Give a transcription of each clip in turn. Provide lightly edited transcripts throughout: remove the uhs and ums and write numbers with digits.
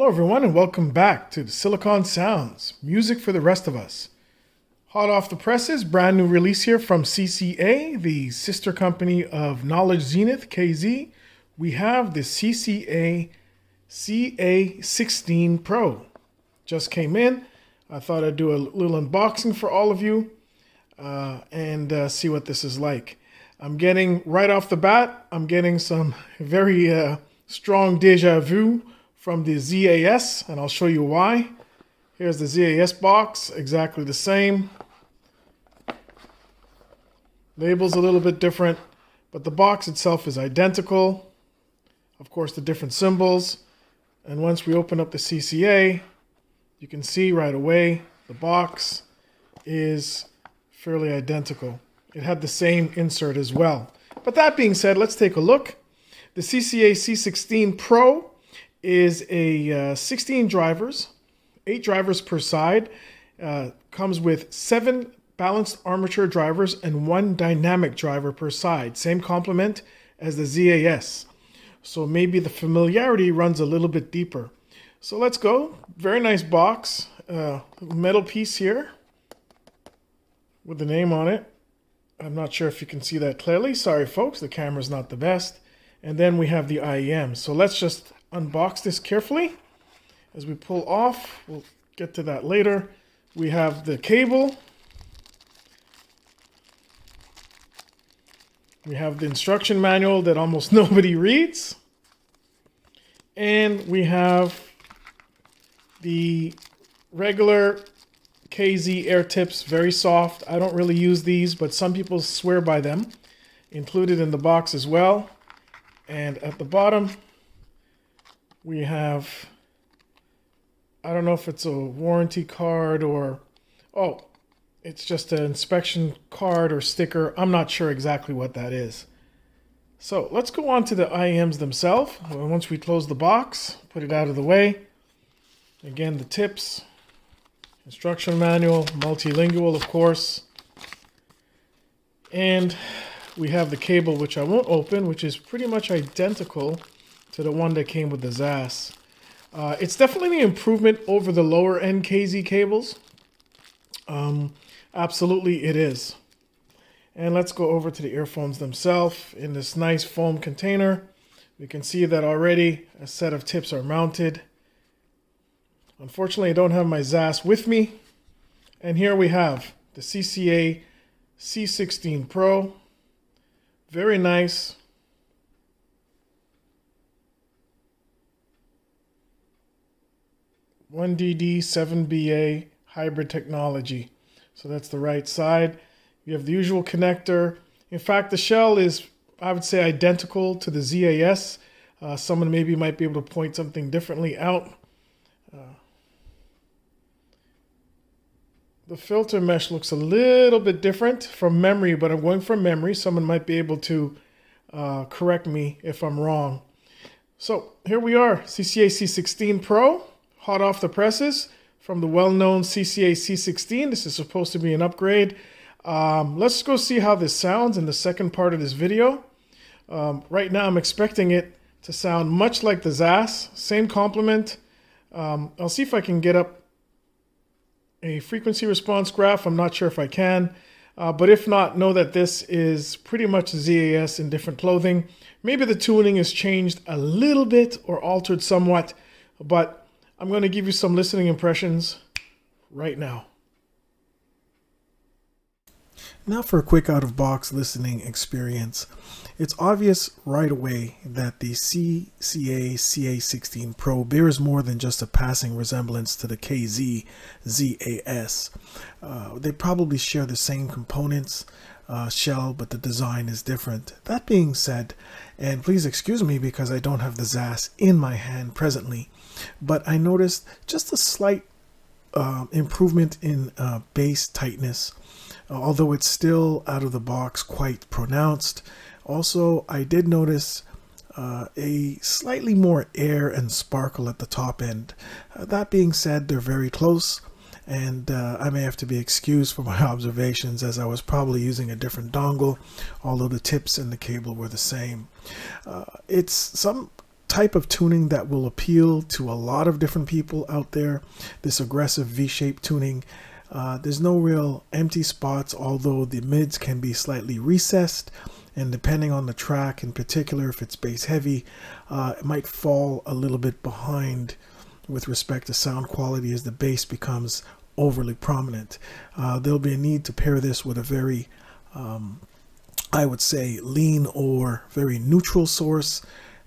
everyone, and welcome back to the Silicon Sounds, music for the rest of us. Hot off the presses, brand new release here from CCA, the sister company of Knowledge Zenith, KZ. We have the CCA CA16pro. Just came in. I thought I'd do a little unboxing for all of you and see what this is like. I'm getting, right off the bat, I'm getting some very strong deja vu from the ZAS, and I'll show you why. Here's the ZAS box, exactly the same. Label's a little bit different, but the box itself is identical. Of course, the different symbols. And once we open up the CCA, you can see right away the box is fairly identical. It had the same insert as well. But that being said, let's take a look. The CCA C16pro is a 16 drivers, 8 drivers per side. Comes with 7 balanced armature drivers and 1 dynamic driver per side. Same complement as the ZAS. So maybe the familiarity runs a little bit deeper. So let's go. Very nice box. Metal piece here with the name on it. I'm not sure if you can see that clearly. Sorry, folks, the camera's not the best. And then we have the IEM. So let's just unbox this carefully. As we pull off, we'll get to that later. We have the cable. We have the instruction manual that almost nobody reads. And we have the regular KZ air tips, very soft. I don't really use these, but some people swear by them. Included in the box as well. And at the bottom, we have, I don't know if it's a warranty card or, oh, it's just an inspection card or sticker. I'm not sure exactly what that is. So let's go on to the IEMs themselves. Once we close the box, put it out of the way. Again, the tips, instruction manual, multilingual, of course. And we have the cable, which I won't open, which is pretty much identical to the one that came with the ZAS. It's definitely an improvement over the lower end KZ cables. Absolutely it is. And let's go over to the earphones themselves. In this nice foam container, we can see that already a set of tips are mounted. Unfortunately, I don't have my ZAS with me. And here we have the CCA C16pro. Very nice. (1DD 7BA) hybrid technology. So that's the right side. You have the usual connector. In fact, the shell is, I would say, identical to the ZAS. Someone maybe might be able to point something differently out. The filter mesh looks a little bit different from memory, but I'm going from memory. Someone might be able to correct me if I'm wrong. So here we are, CCA C16pro, hot off the presses from the well-known CCA C16. This is supposed to be an upgrade. Let's go see how this sounds in the second part of this video. Right now I'm expecting it to sound much like the ZAS, same complement. I'll see if I can get up a frequency response graph. I'm not sure if I can, but if not, know that this is pretty much ZAS in different clothing. Maybe the tuning is changed a little bit or altered somewhat, but I'm going to give you some listening impressions right now. Now for a quick out-of-box listening experience. It's obvious right away that the CCA CA16pro bears more than just a passing resemblance to the KZ ZAS. They probably share the same components, shell, but the design is different. That being said, and please excuse me because I don't have the ZAS in my hand presently, but I noticed just a slight improvement in bass tightness, although it's still out of the box quite pronounced. Also, I did notice a slightly more air and sparkle at the top end. That being said, they're very close, and I may have to be excused for my observations as I was probably using a different dongle, although the tips and the cable were the same. It's some type of tuning that will appeal to a lot of different people out there, this aggressive V-shaped tuning. There's no real empty spots, although the mids can be slightly recessed, and depending on the track in particular, if it's bass heavy, it might fall a little bit behind with respect to sound quality as the bass becomes overly prominent. There'll be a need to pair this with a very, I would say, lean or very neutral source,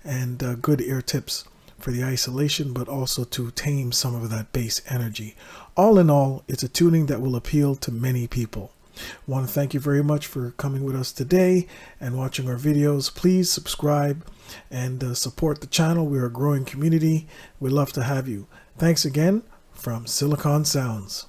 and good ear tips for the isolation, but also to tame some of that bass energy. All in all, it's a tuning that will appeal to many people. Want to thank you very much for coming with us today and watching our videos. Please subscribe and support the channel. We're a growing community. We'd love to have you. Thanks again from Silicon Sounds.